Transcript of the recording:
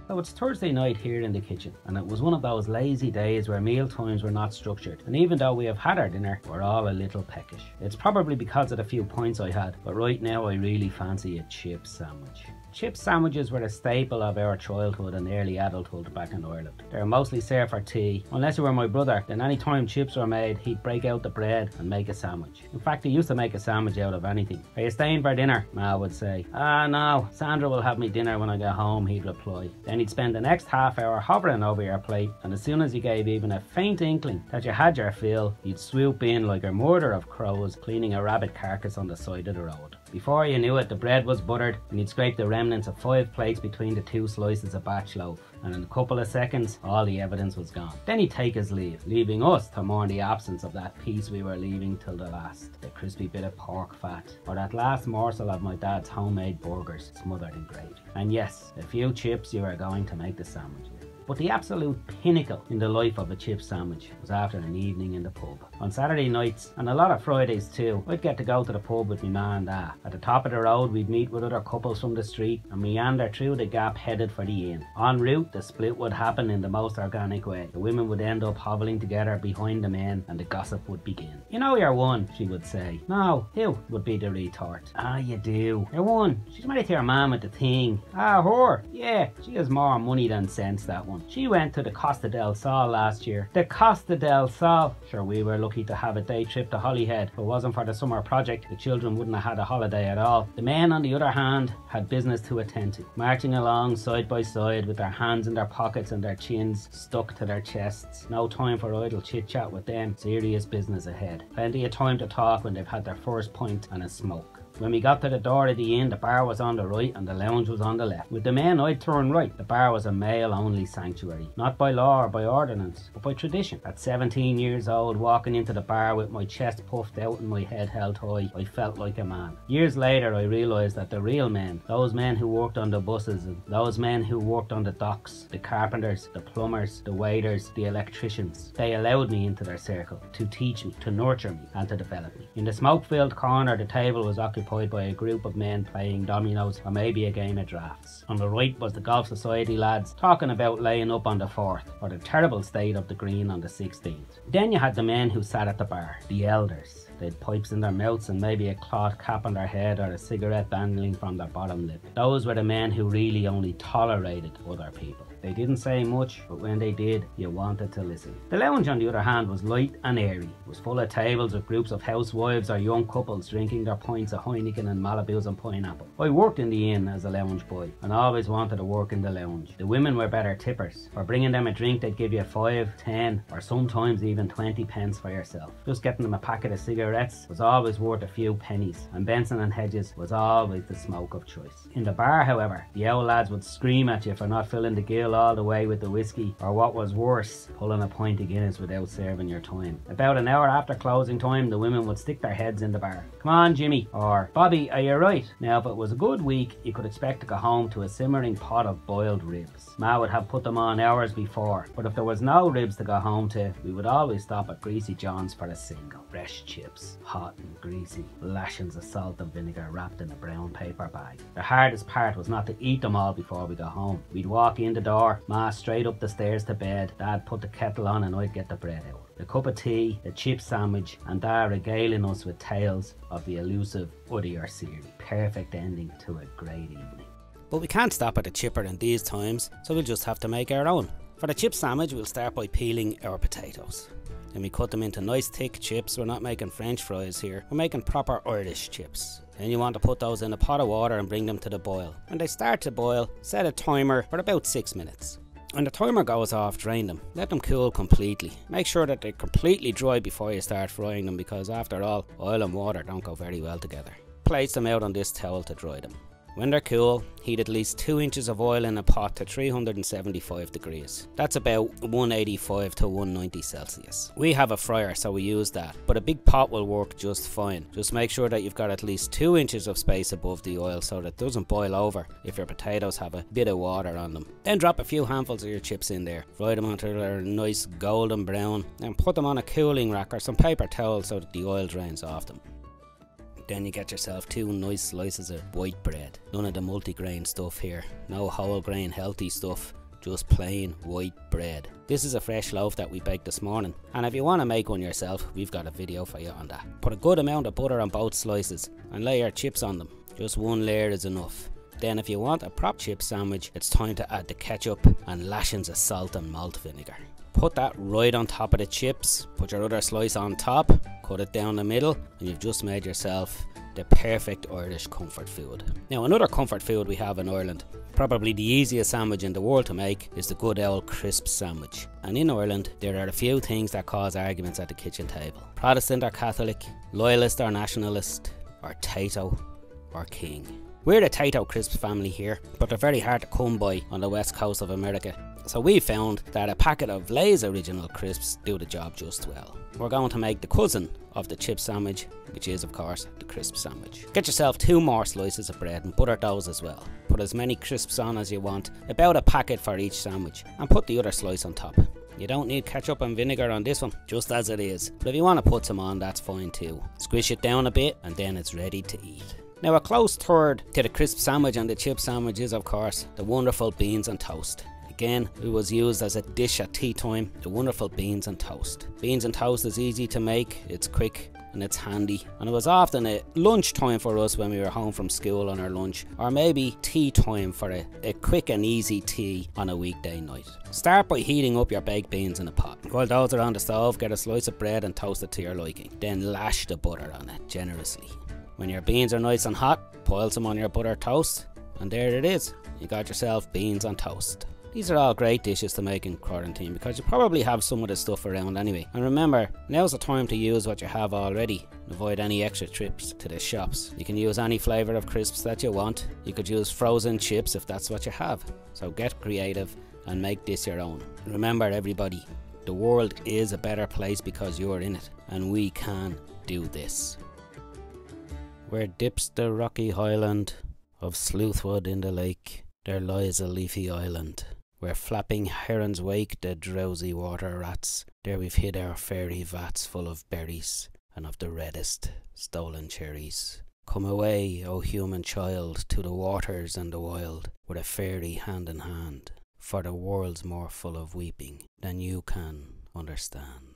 So it's Thursday night here in the kitchen, and it was one of those lazy days where meal times were not structured, and even though we have had our dinner, we're all a little peckish. It's probably because of the few pints I had, but right now I really fancy a chip sandwich. Chip sandwiches were a staple of our childhood and early adulthood back in Ireland. They were mostly served for tea. Unless you were my brother, then any time chips were made, he'd break out the bread and make a sandwich. In fact, he used to make a sandwich out of anything. "Are you staying for dinner?" Ma would say. "Ah, no, Sandra will have me dinner when I get home," he'd reply. Then he'd spend the next half hour hovering over your plate, and as soon as you gave even a faint inkling that you had your fill, he'd swoop in like a murder of crows cleaning a rabbit carcass on the side of the road. Before you knew it, the bread was buttered and he'd scrape the remnants of 5 plates between the 2 slices of batch loaf, and in a couple of seconds all the evidence was gone. Then he'd take his leave, leaving us to mourn the absence of that piece we were leaving till the last, the crispy bit of pork fat, or that last morsel of my dad's homemade burgers smothered in gravy. And yes, a few chips you were going to make the sandwich with. But the absolute pinnacle in the life of a chip sandwich was after an evening in the pub. On Saturday nights, and a lot of Fridays too, I'd get to go to the pub with my ma and dad. At the top of the road we'd meet with other couples from the street and meander through the gap headed for the inn. En route, the split would happen in the most organic way. The women would end up hobbling together behind the men and the gossip would begin. "You know you're one," she would say. "No, who?" would be the retort. "Ah, you do. You're one. She's married to your man with the thing." "Ah, her? Yeah, she has more money than sense, that one. She went to the Costa del Sol last year." The Costa del Sol? Sure, we were lucky to have a day trip to Holyhead. If it wasn't for the summer project, the children wouldn't have had a holiday at all. The men, on the other hand, had business to attend to, marching along side by side with their hands in their pockets and their chins stuck to their chests. No time for idle chit-chat with them. Serious business ahead. Plenty of time to talk when they've had their first pint and a smoke. When we got to the door of the inn, the bar was on the right and the lounge was on the left. With the men, I'd turn right. The bar was a male-only sanctuary, not by law or by ordinance, but by tradition. At 17 years old, walking into the bar with my chest puffed out and my head held high, I felt like a man. Years later, I realised that the real men, those men who worked on the buses and those men who worked on the docks, the carpenters, the plumbers, the waiters, the electricians, they allowed me into their circle to teach me, to nurture me and to develop me. In the smoke-filled corner, the table was occupied by a group of men playing dominoes or maybe a game of drafts. On the right was the Golf Society lads talking about laying up on the 4th or the terrible state of the green on the 16th. Then you had the men who sat at the bar, the elders. They'd pipes in their mouths and maybe a cloth cap on their head or a cigarette dangling from their bottom lip. Those were the men who really only tolerated other people. They didn't say much, but when they did, you wanted to listen. The lounge, on the other hand, was light and airy. It was full of tables with groups of housewives or young couples drinking their pints of Heineken and Malibus and pineapple. I worked in the inn as a lounge boy and always wanted to work in the lounge. The women were better tippers. For bringing them a drink, they'd give you 5, 10 or sometimes even 20 pence for yourself. Just getting them a packet of cigarettes was always worth a few pennies, and Benson and Hedges was always the smoke of choice. In the bar, however, the old lads would scream at you for not filling the gill all the way with the whiskey, or what was worse, pulling a pint of Guinness without serving your time. About an hour after closing time, the women would stick their heads in the bar. "Come on, Jimmy," or "Bobby, are you right?" Now, if it was a good week, you could expect to go home to a simmering pot of boiled ribs. Ma would have put them on hours before, but if there was no ribs to go home to, we would always stop at Greasy John's for a single. Fresh chips, hot and greasy, lashings of salt and vinegar wrapped in a brown paper bag. The hardest part was not to eat them all before we got home. We'd walk in the door, Ma straight up the stairs to bed, Dad put the kettle on and I'd get the bread out. The cup of tea, the chip sandwich, and Dad regaling us with tales of the elusive Uddy or Siri. Perfect ending to a great evening. But we can't stop at a chipper in these times, so we'll just have to make our own. For the chip sandwich, we'll start by peeling our potatoes. Then we cut them into nice thick chips. We're not making French fries here, we're making proper Irish chips. Then you want to put those in a pot of water and bring them to the boil. When they start to boil, set a timer for about 6 minutes. When the timer goes off, drain them. Let them cool completely. Make sure that they're completely dry before you start frying them, because after all, oil and water don't go very well together. Place them out on this towel to dry them. When they're cool, heat at least 2 inches of oil in a pot to 375 degrees. That's about 185 to 190 Celsius. We have a fryer, so we use that, but a big pot will work just fine. Just make sure that you've got at least 2 inches of space above the oil so that it doesn't boil over if your potatoes have a bit of water on them. Then drop a few handfuls of your chips in there. Fry them until they're nice golden brown, and put them on a cooling rack or some paper towel so that the oil drains off them. Then you get yourself 2 nice slices of white bread. None of the multigrain stuff here. No whole grain healthy stuff. just plain white bread. This is a fresh loaf that we baked this morning, and if you want to make one yourself, we've got a video for you on that. Put a good amount of butter on both slices and lay your chips on them. Just one layer is enough. Then if you want a prop chip sandwich, it's time to add the ketchup and lashings of salt and malt vinegar. Put that right on top of the chips, put your other slice on top, cut it down the middle, and you've just made yourself the perfect Irish comfort food. Now, another comfort food we have in Ireland, probably the easiest sandwich in the world to make, is the good old crisp sandwich. And in Ireland, there are a few things that cause arguments at the kitchen table. Protestant or Catholic, loyalist or nationalist, or Tato or King. We're the Tato crisps family here, but they're very hard to come by on the west coast of America. So we found that a packet of Lay's original crisps do the job just well. We're going to make the cousin of the chip sandwich, which is of course the crisp sandwich. Get yourself 2 more slices of bread and butter those as well. Put as many crisps on as you want, about a packet for each sandwich, and put the other slice on top. You don't need ketchup and vinegar on this one, just as it is. But if you want to put some on, that's fine too. Squish it down a bit and then it's ready to eat. Now, a close third to the crisp sandwich and the chip sandwich is of course the wonderful beans and toast. Again, it was used as a dish at tea time, the wonderful beans and toast. Beans and toast is easy to make, it's quick and it's handy, and it was often a lunch time for us when we were home from school on our lunch, or maybe tea time for a quick and easy tea on a weekday night. Start by heating up your baked beans in a pot. While those are on the stove, get a slice of bread and toast it to your liking. Then lash the butter on it generously. When your beans are nice and hot, pile some on your buttered toast, and there it is. You got yourself beans on toast. These are all great dishes to make in quarantine because you probably have some of this stuff around anyway. And remember, now's the time to use what you have already and avoid any extra trips to the shops. You can use any flavour of crisps that you want. You could use frozen chips if that's what you have. So get creative and make this your own. Remember everybody, the world is a better place because you're in it, and we can do this. Where dips the rocky highland of Sleuthwood in the lake, there lies a leafy island. Where flapping herons wake the drowsy water rats, there we've hid our fairy vats full of berries, and of the reddest stolen cherries. Come away, O human child, to the waters and the wild, with a fairy hand in hand, for the world's more full of weeping than you can understand.